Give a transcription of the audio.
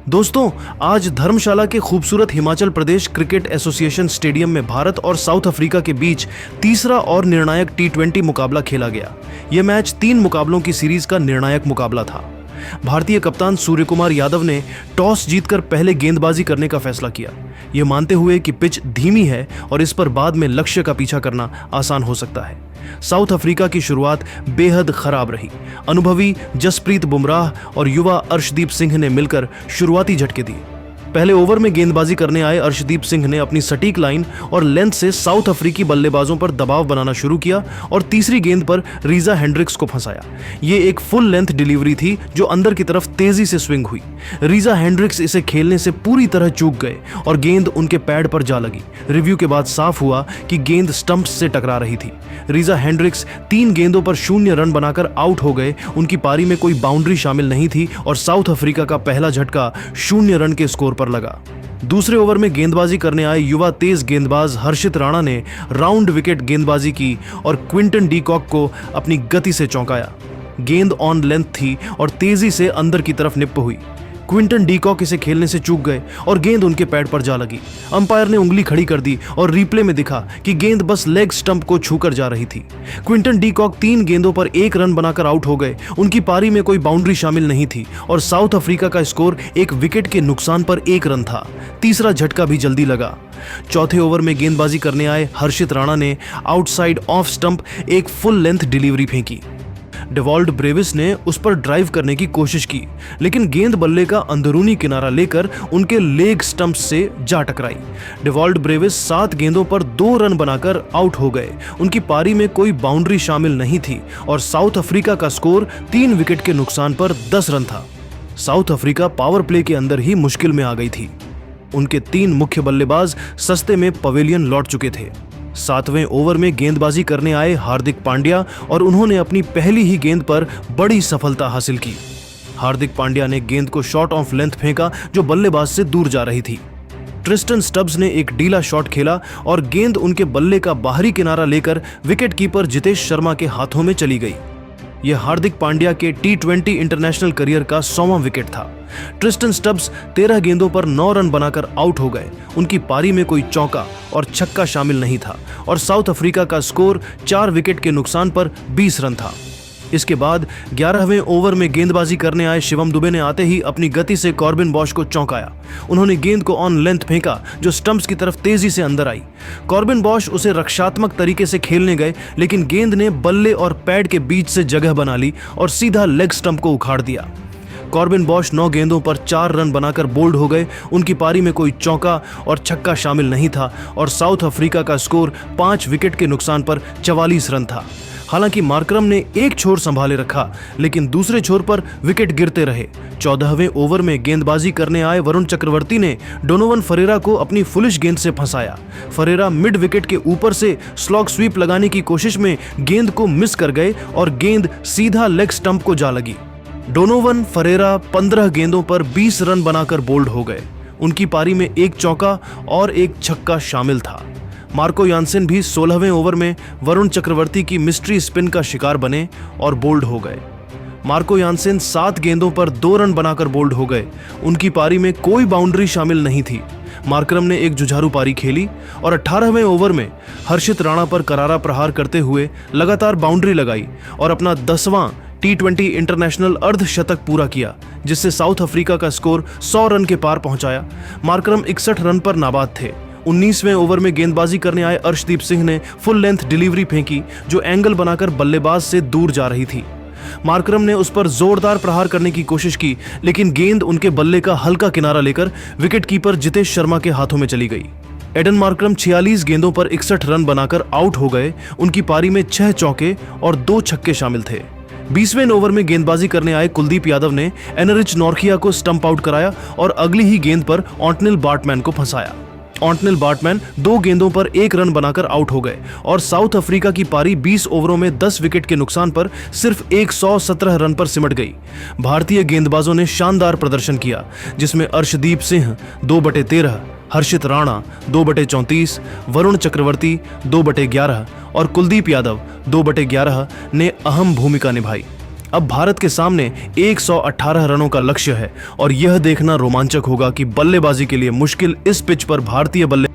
दोस्तों, आज धर्मशाला के खूबसूरत Himachal Pradesh cricket association stadium में भारत और साउथ अफ्रीका के बीच तीसरा और निर्णायक टी20 मुकाबला खेला गया। यह मैच 3 मुकाबलों की सीरीज का निर्णायक मुकाबला था। भारतीय कप्तान सूर्य कुमार यादव ने टॉस जीतकर पहले गेंदबाजी करने का फैसला किया, ये मानते हुए कि पिच धीमी है और इस पर बाद में लक्ष्य का पीछा करना आसान हो सकता है। साउथ अफ्रीका की शुरुआत बेहद खराब रही। अनुभवी जसप्रीत बुमराह और युवा अर्शदीप सिंह ने मिलकर शुरुआती झटके दिए। पहले ओवर में गेंदबाजी करने आए अर्शदीप सिंह ने अपनी सटीक लाइन और लेंथ से साउथ अफ्रीकी बल्लेबाजों पर दबाव बनाना शुरू किया और तीसरी गेंद पर रीजा हेंड्रिक्स को फंसाया। ये एक फुल लेंथ डिलीवरी थी जो अंदर की तरफ तेजी से स्विंग हुई। रीजा हेंड्रिक्स इसे खेलने से पूरी तरह चूक गए और गेंद उनके पैड पर जा लगी। रिव्यू के बाद साफ हुआ कि गेंद स्टंप्स से टकरा रही थी। रीजा हेंड्रिक्स 3 गेंदों पर 0 रन बनाकर आउट हो गए। उनकी पारी में कोई बाउंड्री शामिल नहीं थी और साउथ अफ्रीका का पहला झटका 0 रन के स्कोर पर लगा। दूसरे ओवर में गेंदबाजी करने आए युवा तेज गेंदबाज हर्षित राणा ने राउंड विकेट गेंदबाजी की और क्विंटन डी कॉक को अपनी गति से चौंकाया। गेंद ऑन लेंथ थी और तेजी से अंदर की तरफ निप्प हुई। क्विंटन डी कॉक इसे खेलने से चूक गए और गेंद उनके पैड पर जा लगी। अंपायर ने उंगली खड़ी कर दी और रिप्ले में दिखा कि गेंद बस लेग स्टंप को छूकर जा रही थी। क्विंटन डी कॉक 3 गेंदों पर 1 रन बनाकर आउट हो गए। उनकी पारी में कोई बाउंड्री शामिल नहीं थी और साउथ अफ्रीका का स्कोर 1 विकेट के नुकसान पर 1 रन था। तीसरा झटका भी जल्दी लगा। चौथे ओवर में गेंदबाजी करने आए हर्षित राणा ने आउटसाइड ऑफ स्टंप एक फुल लेंथ डिलीवरी फेंकी। डेवॉल्ड ब्रेविस ने उस पर ड्राइव करने की कोशिश की, लेकिन गेंद बल्ले का अंदरूनी किनारा लेकर उनके लेग स्टंप्स से जा टकराई। डेवॉल्ड ब्रेविस 7 गेंदों पर 2 रन बनाकर आउट हो गए। उनकी पारी में कोई बाउंड्री शामिल नहीं थी और साउथ अफ्रीका का स्कोर 3 विकेट के नुकसान पर 10 रन था। साउथ अफ्रीका पावर प्ले के अंदर ही मुश्किल में आ गई थी। उनके 3 मुख्य बल्लेबाज सस्ते में पवेलियन लौट चुके थे। 7वें ओवर में गेंदबाजी करने आए हार्दिक पांड्या और उन्होंने अपनी पहली ही गेंद पर बड़ी सफलता हासिल की। हार्दिक पांड्या ने गेंद को शॉट ऑफ लेंथ फेंका जो बल्लेबाज से दूर जा रही थी। ट्रिस्टन स्टब्स ने एक ढीला शॉट खेला और गेंद उनके बल्ले का बाहरी किनारा लेकर विकेट कीपर जितेश शर्मा के हाथों में चली गई। यह हार्दिक पांड्या के टी20 इंटरनेशनल करियर का 100वां विकेट था। ट्रिस्टन स्टब्स 13 गेंदों पर 9 रन बनाकर आउट हो गए। उनकी पारी में कोई चौका और छक्का शामिल नहीं था और साउथ अफ्रीका का स्कोर 4 विकेट के नुकसान पर 20 रन था। इसके बाद 11वें ओवर में गेंदबाजी करने आए शिवम दुबे ने आते ही अपनी गति से कॉर्बिन बॉश को चौंकाया। उन्होंने गेंद को ऑन लेंथ फेंका जो स्टंप्स की तरफ तेजी से अंदर आई। कॉर्बिन बॉश उसे रक्षात्मक तरीके से खेलने गए, लेकिन गेंद ने बल्ले और पैड के बीच से जगह बना ली और सीधा लेग स्टंप को उखाड़ दिया। कॉर्बिन बॉश 9 गेंदों पर 4 रन बनाकर बोल्ड हो गए। उनकी पारी में कोई चौका और छक्का शामिल नहीं था और साउथ अफ्रीका का स्कोर 5 विकेट के नुकसान पर 44 रन था। हालांकि मार्करम ने एक छोर संभाले रखा, लेकिन दूसरे छोर पर विकेट गिरते रहे। 14वें ओवर में गेंदबाजी करने आए वरुण चक्रवर्ती ने डोनोवन फरेरा को अपनी फुलिश गेंद से फंसाया। फरेरा मिड विकेट के ऊपर से स्लॉग स्वीप लगाने की कोशिश में गेंद को मिस कर गए और गेंद सीधा लेग स्टंप को जा लगी। डोनोवन फरेरा 15 गेंदों पर 20 रन बनाकर बोल्ड हो गए। उनकी पारी में एक चौका और एक छक्का शामिल था। मार्को यानसेन भी 16वें ओवर में वरुण चक्रवर्ती की मिस्ट्री स्पिन का शिकार बने और बोल्ड हो गए। मार्को यानसेन 7 गेंदों पर 2 रन बनाकर बोल्ड हो गए। उनकी पारी में कोई बाउंड्री शामिल नहीं थी। मार्करम ने एक जुझारू पारी खेली और 18वें ओवर में हर्षित राणा पर करारा प्रहार करते हुए लगातार बाउंड्री लगाई और अपना 10वां टी20 इंटरनेशनल अर्धशतक पूरा किया, जिससे साउथ अफ्रीका का स्कोर 100 रन के पार पहुंचाया। मार्करम 61 रन पर नाबाद थे। 19वें ओवर में गेंदबाजी करने आए अर्शदीप सिंह ने फुल लेंथ डिलीवरी फेंकी जो एंगल बनाकर बल्लेबाज से दूर जा रही थी। मार्करम ने उस पर जोरदार प्रहार करने की कोशिश की, लेकिन गेंद उनके बल्ले का हल्का किनारा लेकर विकेट कीपर जितेश शर्मा के हाथों में चली गई। एडन मार्करम 46 गेंदों पर 61 रन बनाकर आउट हो गए। उनकी पारी में 6 चौके और 2 छक्के शामिल थे। 20वें ओवर में गेंदबाजी करने आए कुलदीप यादव ने एनरिच नॉर्किया को स्टंप आउट कराया और अगली ही गेंद पर ऑन्टनेल बार्टमैन को फंसाया। ऑन्टनेल बार्टमैन 2 गेंदों पर 1 रन बनाकर आउट हो गए और साउथ अफ्रीका की पारी 20 ओवरों में 10 विकेट के नुकसान पर सिर्फ 117 रन पर सिमट गई। भारतीय गेंदबाजों ने शानदार प्रदर्शन किया, जिसमें अर्शदीप सिंह 2/13, हर्षित राणा 2/34, वरुण चक्रवर्ती 2/11 और कुलदीप यादव 2/11 ने अहम भूमिका निभाई। अब भारत के सामने 118 रनों का लक्ष्य है और यह देखना रोमांचक होगा कि बल्लेबाजी के लिए मुश्किल इस पिच पर भारतीय बल्ले